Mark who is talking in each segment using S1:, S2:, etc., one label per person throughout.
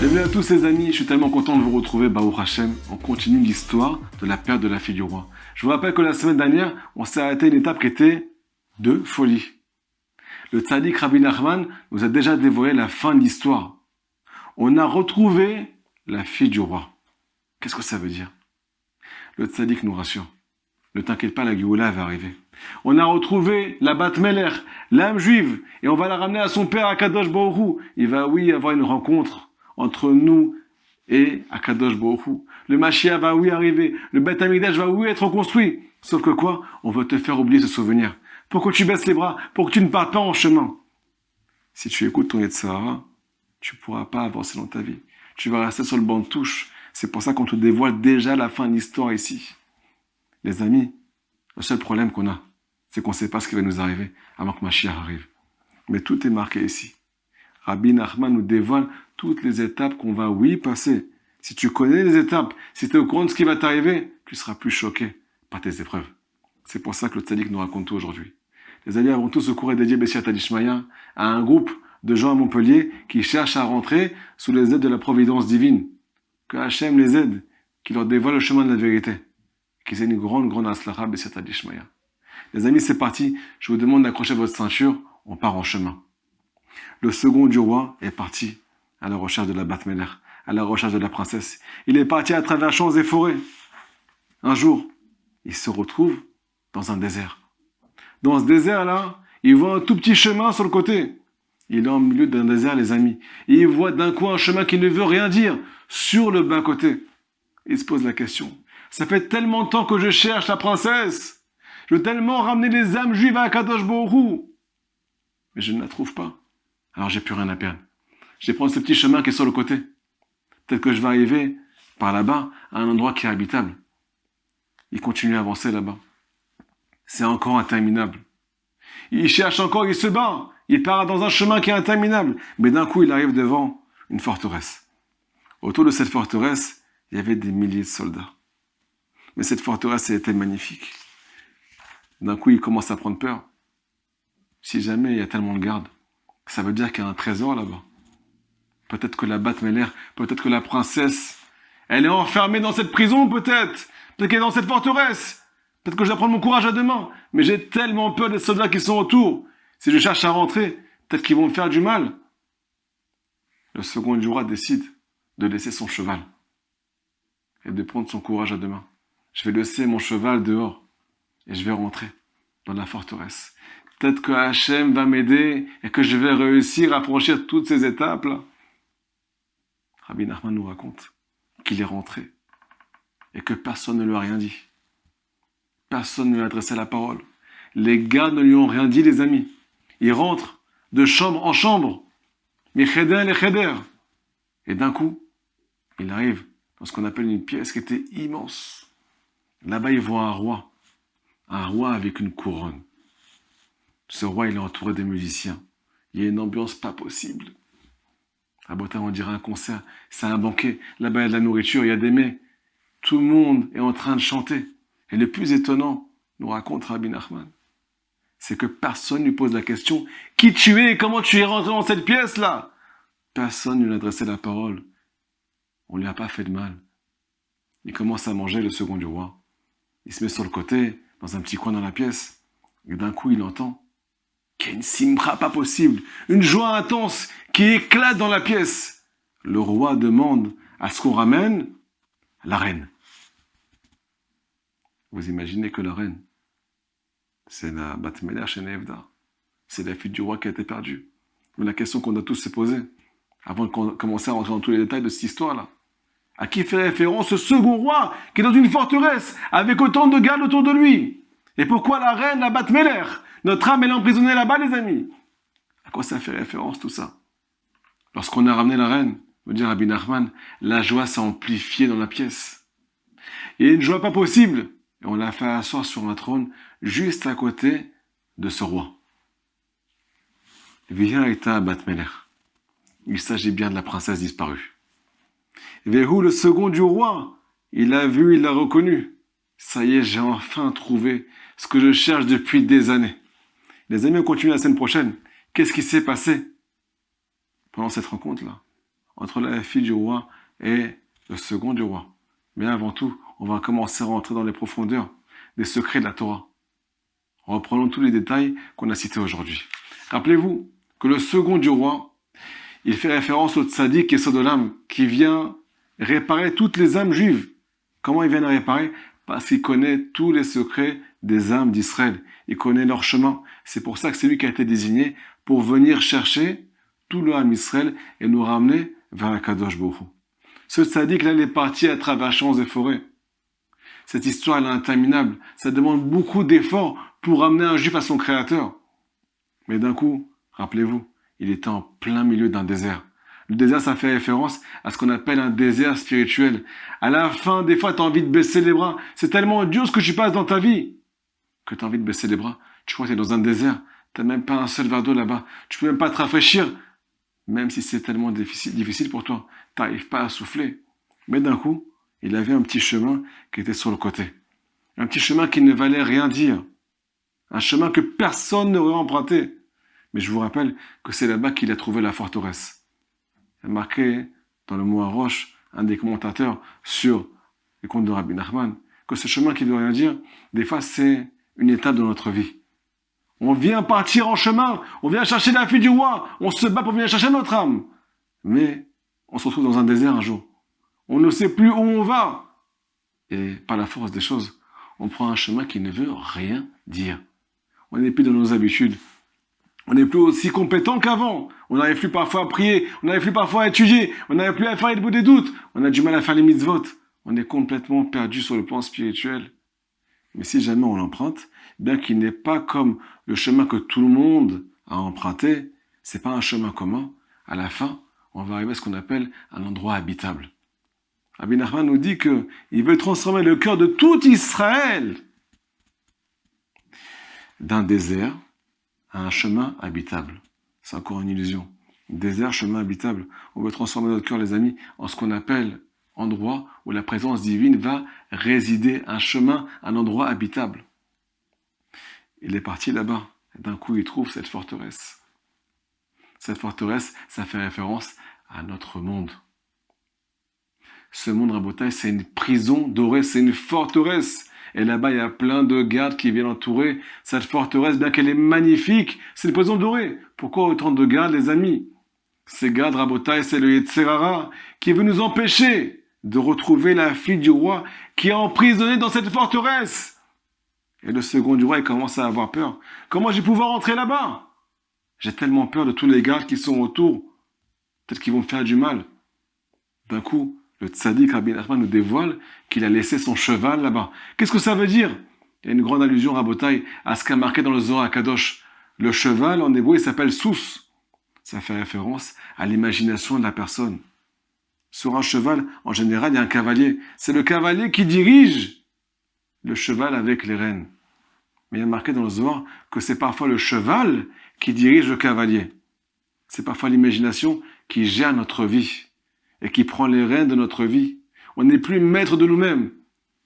S1: Bienvenue à tous les amis, je suis tellement content de vous retrouver, Baruch Hashem. On continue l'histoire de la perte de la fille du roi. Je vous rappelle que la semaine dernière, on s'est arrêté à une étape qui était de folie. Le tzaddik Rabbi Nachman nous a déjà dévoilé la fin de l'histoire. On a retrouvé la fille du roi. Qu'est-ce que ça veut dire? Le tzaddik nous rassure. Ne t'inquiète pas, la Géoula va arriver. On a retrouvé la Bat Meler, l'âme juive, et on va la ramener à son père, Akadosh Baruch Hu. Il va, oui, avoir une rencontre entre nous et Akadosh Baruch Hu. Le Mashiach va, oui, arriver. Le Beth Amikdash va, oui, être construit. Sauf que quoi? On veut te faire oublier ce souvenir. Pour que tu baisses les bras, pour que tu ne partes pas en chemin. Si tu écoutes ton Yetzirah, tu ne pourras pas avancer dans ta vie. Tu vas rester sur le banc de touche. C'est pour ça qu'on te dévoile déjà la fin de l'histoire ici. Les amis, le seul problème qu'on a, c'est qu'on ne sait pas ce qui va nous arriver avant que Mashiach arrive. Mais tout est marqué ici. Rabbi Nachman nous dévoile toutes les étapes qu'on va, oui, passer. Si tu connais les étapes, si tu es au courant de ce qui va t'arriver, tu seras plus choqué par tes épreuves. C'est pour ça que le tzaddik nous raconte tout aujourd'hui. Les amis, avant tout, ce cours est dédié Bessiat Adishmaya à un groupe de gens à Montpellier qui cherchent à rentrer sous les aides de la providence divine. Que Hachem les aide, qui leur dévoile le chemin de la vérité. Qu'ils aient une grande aslacha Bessiat Adishmaya. Les amis, c'est parti. Je vous demande d'accrocher votre ceinture. On part en chemin. Le second du roi est parti à la recherche de la Bat Meler, à la recherche de la princesse. Il est parti à travers champs et forêts. Un jour, il se retrouve dans un désert. Dans ce désert-là, il voit un tout petit chemin sur le côté. Il est en milieu d'un désert, les amis. Et il voit d'un coup un chemin qui ne veut rien dire sur le bas-côté. Il se pose la question. Ça fait tellement de temps que je cherche la princesse. Je veux tellement ramener les âmes juives à Kadosh Baruch Hu. Mais je ne la trouve pas. Alors j'ai plus rien à perdre. Je vais prendre ce petit chemin qui est sur le côté. Peut-être que je vais arriver par là-bas à un endroit qui est habitable. Il continue à avancer là-bas. C'est encore interminable. Il cherche encore, il se bat. Il part dans un chemin qui est interminable. Mais d'un coup, il arrive devant une forteresse. Autour de cette forteresse, il y avait des milliers de soldats. Mais cette forteresse, elle était magnifique. D'un coup, il commence à prendre peur. Si jamais il y a tellement de gardes, ça veut dire qu'il y a un trésor là-bas. Peut-être que la Bat Meler, peut-être que la princesse, elle est enfermée dans cette prison, peut-être. Peut-être qu'elle est dans cette forteresse. Peut-être que je dois prendre mon courage à deux mains. Mais j'ai tellement peur des soldats qui sont autour. Si je cherche à rentrer, peut-être qu'ils vont me faire du mal. Le second du roi décide de laisser son cheval et de prendre son courage à deux mains. Je vais laisser mon cheval dehors et je vais rentrer dans la forteresse. Peut-être que Hachem va m'aider et que je vais réussir à franchir toutes ces étapes-là. Rabbi Nachman nous raconte qu'il est rentré et que personne ne lui a rien dit. Personne ne lui a adressé la parole. Les gars ne lui ont rien dit, les amis. Il rentre de chambre en chambre, mi-cheder et cheder. Et d'un coup, il arrive dans ce qu'on appelle une pièce qui était immense. Là-bas, il voit un roi avec une couronne. Ce roi, il est entouré de musiciens. Il y a une ambiance pas possible. À Bota, on dirait un concert. C'est un banquet. Là-bas, il y a de la nourriture, il y a des mets. Tout le monde est en train de chanter. Et le plus étonnant, nous raconte Rabbi Nachman, c'est que personne ne lui pose la question « Qui tu es et comment tu es rentré dans cette pièce-là » Personne ne lui a adressé la parole. On ne lui a pas fait de mal. Il commence à manger le second du roi. Il se met sur le côté, dans un petit coin dans la pièce. Et d'un coup, il entend qu'il y a une simra pas possible, une joie intense qui éclate dans la pièce. Le roi demande à ce qu'on ramène la reine. Vous imaginez que la reine, c'est la Bat Meler chez Nevda. C'est la fille du roi qui a été perdue. Mais la question qu'on doit tous se poser, avant de commencer à rentrer dans tous les détails de cette histoire-là, à qui fait référence ce second roi qui est dans une forteresse avec autant de gardes autour de lui? Et pourquoi la reine, la Bat Meler? Notre âme, elle est emprisonnée là-bas, les amis. À quoi ça fait référence tout ça? Lorsqu'on a ramené la reine, me dit Rabbi Nachman, la joie s'est amplifiée dans la pièce. Il y a une joie pas possible. Et on l'a fait asseoir sur un trône juste à côté de ce roi. Via Eta Bat Meler. Il s'agit bien de la princesse disparue. Vehu, le second du roi, il l'a vu, il l'a reconnu. Ça y est, j'ai enfin trouvé ce que je cherche depuis des années. Les amis, on continue la semaine prochaine. Qu'est-ce qui s'est passé pendant cette rencontre-là entre la fille du roi et le second du roi. Mais avant tout, on va commencer à rentrer dans les profondeurs des secrets de la Torah. Reprenons tous les détails qu'on a cités aujourd'hui. Rappelez-vous que le second du roi, il fait référence au tzaddik et Sodolam qui vient réparer toutes les âmes juives. Comment il vient les réparer? Parce qu'il connaît tous les secrets des âmes d'Israël. Il connaît leur chemin. C'est pour ça que c'est lui qui a été désigné pour venir chercher tout le âme Israël et nous ramener vers la Kadosh Baruch Hu. Ce tzaddik là, il est parti à travers champs et forêts. Cette histoire elle est interminable. Ça demande beaucoup d'efforts pour ramener un juif à son créateur. Mais d'un coup, rappelez-vous, il était en plein milieu d'un désert. Le désert, ça fait référence à ce qu'on appelle un désert spirituel. À la fin, des fois, tu as envie de baisser les bras. C'est tellement dur ce que tu passes dans ta vie que tu as envie de baisser les bras. Tu crois que tu es dans un désert. Tu n'as même pas un seul verre d'eau là-bas. Tu peux même pas te rafraîchir. Même si c'est tellement difficile pour toi. Tu n'arrives pas à souffler. Mais d'un coup, il avait un petit chemin qui était sur le côté. Un petit chemin qui ne valait rien dire. Un chemin que personne n'aurait emprunté. Mais je vous rappelle que c'est là-bas qu'il a trouvé la forteresse. Il a marqué dans le mot Roche, un des commentateurs sur les contes de Rabbi Nachman, que ce chemin qui ne veut rien dire, des fois c'est une étape de notre vie. On vient partir en chemin, on vient chercher la fille du roi, on se bat pour venir chercher notre âme. Mais on se retrouve dans un désert un jour. On ne sait plus où on va. Et par la force des choses, on prend un chemin qui ne veut rien dire. On n'est plus dans nos habitudes. On n'est plus aussi compétent qu'avant. On n'arrive plus parfois à prier. On n'arrive plus parfois à étudier. On n'arrive plus à faire les bouts des doutes. On a du mal à faire les mitzvot. On est complètement perdu sur le plan spirituel. Mais si jamais on l'emprunte, bien qu'il n'est pas comme le chemin que tout le monde a emprunté, c'est pas un chemin commun. À la fin, on va arriver à ce qu'on appelle un endroit habitable. Rabbi Nachman nous dit qu'il veut transformer le cœur de tout Israël d'un désert à un chemin habitable. C'est encore une illusion. Désert, chemin habitable. On veut transformer notre cœur, les amis, en ce qu'on appelle endroit où la présence divine va résider, un chemin, un endroit habitable. Il est parti là-bas. Et d'un coup, il trouve cette forteresse. Cette forteresse, ça fait référence à notre monde. Ce monde, Rabotai, c'est une prison dorée, c'est une forteresse. Et là-bas, il y a plein de gardes qui viennent entourer cette forteresse, bien qu'elle est magnifique. C'est une prison dorée. Pourquoi autant de gardes, les amis? Ces gardes, Rabotai, c'est le Yetzer Hara qui veut nous empêcher de retrouver la fille du roi qui est emprisonnée dans cette forteresse. Et le second du roi, il commence à avoir peur. Comment je vais pouvoir entrer là-bas? J'ai tellement peur de tous les gardes qui sont autour. Peut-être qu'ils vont me faire du mal. D'un coup, le tzaddik Rabbi Nachman nous dévoile qu'il a laissé son cheval là-bas. Qu'est-ce que ça veut dire? Il y a une grande allusion, Rabotai, à ce qu'a marqué dans le Zohar Kadosh. Le cheval, en hébreu, il s'appelle Sous. Ça fait référence à l'imagination de la personne. Sur un cheval, en général, il y a un cavalier. C'est le cavalier qui dirige le cheval avec les rênes. Mais il y a marqué dans le Zohar que c'est parfois le cheval qui dirige le cavalier. C'est parfois l'imagination qui gère notre vie et qui prend les rênes de notre vie. On n'est plus maître de nous-mêmes,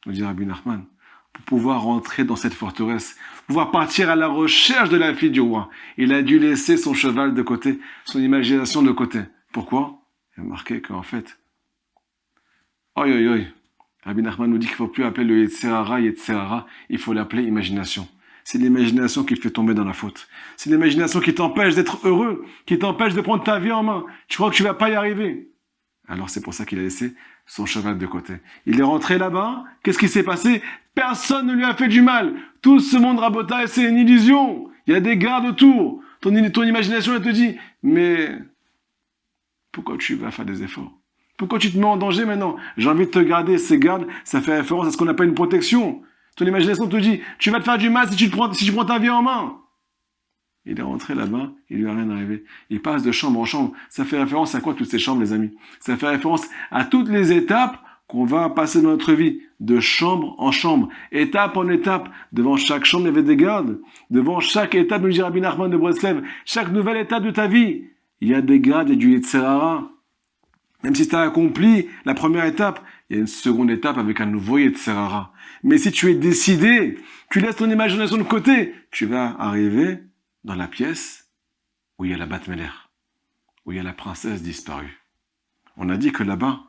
S1: nous dit Rabbi Nachman, pour pouvoir rentrer dans cette forteresse, pouvoir partir à la recherche de la fille du roi. Il a dû laisser son cheval de côté, son imagination de côté. Pourquoi? Il a marqué qu'en fait, Rabbi Nachman nous dit qu'il ne faut plus appeler le Yetzer Hara, il faut l'appeler imagination. C'est l'imagination qui te fait tomber dans la faute. C'est l'imagination qui t'empêche d'être heureux, qui t'empêche de prendre ta vie en main. Tu crois que tu ne vas pas y arriver. Alors c'est pour ça qu'il a laissé son cheval de côté. Il est rentré là-bas. Qu'est-ce qui s'est passé? Personne ne lui a fait du mal. Tout ce monde Rabotai, c'est une illusion. Il y a des gardes autour. Ton imagination, elle te dit, mais pourquoi tu vas faire des efforts? Pourquoi tu te mets en danger maintenant? J'ai envie de te garder. Ces gardes, ça fait référence à ce qu'on appelle une protection. Ton imagination te dit, tu vas te faire du mal si tu prends ta vie en main. Il est rentré là-bas, il lui a rien arrivé. Il passe de chambre en chambre. Ça fait référence à quoi toutes ces chambres, les amis? Ça fait référence à toutes les étapes qu'on va passer dans notre vie, de chambre en chambre, étape en étape. Devant chaque chambre, il y avait des gardes. Devant chaque étape, nous dit Rabbi Nachman de Breslev, chaque nouvelle étape de ta vie, il y a des gardes et du Yetzer Hara. Même si tu as accompli la première étape, il y a une seconde étape avec un nouveau Yetzer Hara. Mais si tu es décidé, tu laisses ton imagination de côté, tu vas arriver dans la pièce où il y a la Bat Meler, où il y a la princesse disparue. On a dit que là-bas,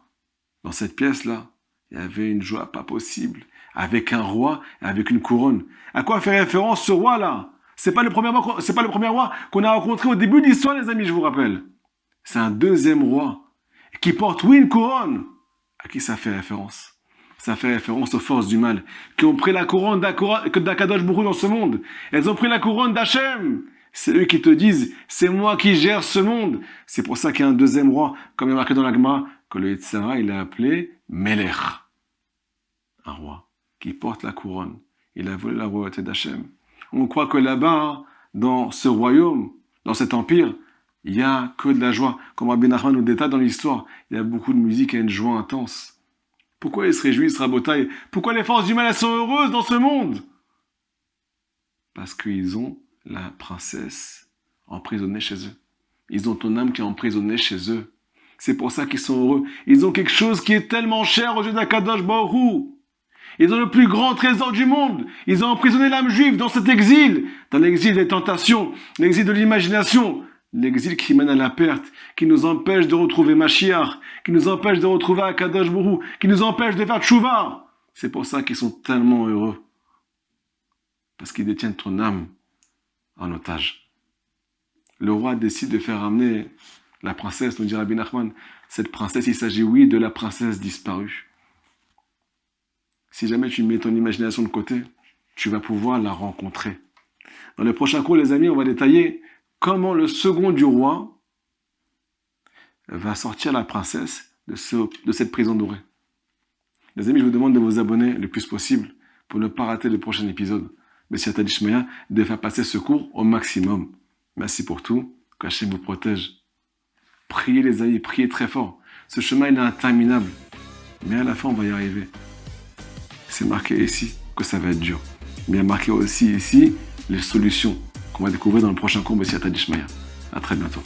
S1: dans cette pièce-là, il y avait une joie pas possible, avec un roi et avec une couronne. À quoi fait référence ce roi-là? C'est pas le premier roi qu'on a rencontré au début de l'histoire, les amis, je vous rappelle. C'est un deuxième roi qui porte, oui, une couronne. À qui ça fait référence? Ça fait référence aux forces du mal qui ont pris la couronne d'Akadosh Baruch Hu dans ce monde. Elles ont pris la couronne d'Hachem. C'est eux qui te disent, c'est moi qui gère ce monde. C'est pour ça qu'il y a un deuxième roi, comme il est marqué dans la Gemara, que le Yetzirah, il a appelé Melech. Un roi qui porte la couronne. Il a volé la royauté d'Hachem. On croit que là-bas, dans ce royaume, dans cet empire, il n'y a que de la joie. Comme Rabbi Nachman nous détaille dans l'histoire, il y a beaucoup de musique et une joie intense. Pourquoi ils se réjouissent, Rabotai? Pourquoi les forces du mal, elles sont heureuses dans ce monde? Parce qu'ils ont la princesse emprisonnée chez eux. Ils ont ton âme qui est emprisonnée chez eux. C'est pour ça qu'ils sont heureux. Ils ont quelque chose qui est tellement cher aux yeux d'Akadosh Baruch Hu. Ils ont le plus grand trésor du monde. Ils ont emprisonné l'âme juive dans cet exil. Dans l'exil des tentations, l'exil de l'imagination. L'exil qui mène à la perte, qui nous empêche de retrouver Mashiach, qui nous empêche de retrouver Akadosh Baruch Hu, qui nous empêche de faire tchouva. C'est pour ça qu'ils sont tellement heureux. Parce qu'ils détiennent ton âme en otage. Le roi décide de faire ramener la princesse, nous dit Rabbi Nachman. Cette princesse, il s'agit, oui, de la princesse disparue. Si jamais tu mets ton imagination de côté, tu vas pouvoir la rencontrer. Dans le prochain cours, les amis, on va détailler comment le second du roi va sortir la princesse de cette prison dorée. Les amis, je vous demande de vous abonner le plus possible pour ne pas rater le prochain épisode. Merci à Tadishmaya de faire passer ce cours au maximum. Merci pour tout. Qu'Hachem vous protège. Priez les amis, priez très fort. Ce chemin il est interminable. Mais à la fin, on va y arriver. C'est marqué ici que ça va être dur. Mais il y a marqué aussi ici les solutions qu'on va découvrir dans le prochain cours. Merci à Tadishmaya. À très bientôt.